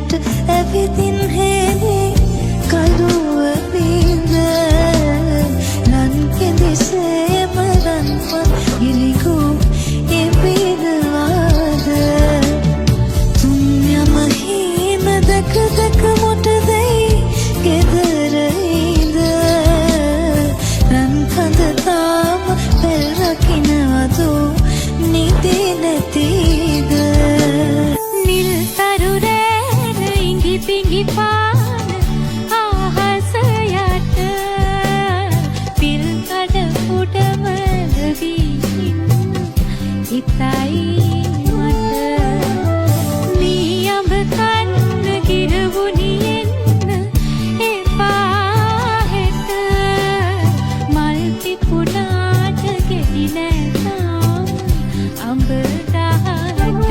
යට ඇවිදින් හේනේ කළුව බිඳ රන් කෙඳිසේම රන්පත් ගිලිගූ එබිනවාද තුන්යම හීන දැක දැක මොටදැයි ගෙදර ඉඳ රන් කඳ තාම පෙල් රකින්නවදු නිදි නැතිද නිල් තරු රෑන ඉඟි පිඟි පාන ආහස යට පිල් කඩ උඩම ලවී ඉතයි මට මී අඹ කන්න ගිරවුනි එන්න එපා හෙට මල් පිපුණාට ගෙඩි නැතාම අඹ දහට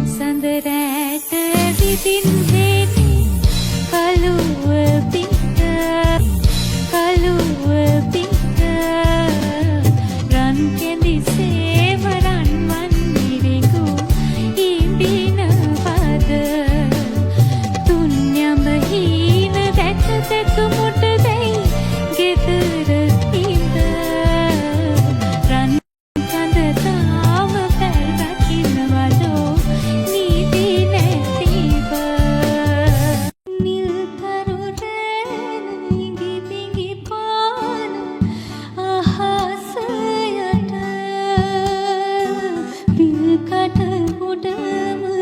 සඳ රැට විදින් හේනේ කළුව පිට කළුව පිට රන් කෙඳිසේම රන්වන් මිරිඟු ඉඹිනවද තුන්යම හීන දැක දැක මොටදැයි ගෙදර ඉඳ රන් කඳ තාම පැල් රකින්නවදෝ නිදි නැතිව නිල් තරු රෑන ඉඟි පිඟි පාන අහස යට පිල් කඩ උඩම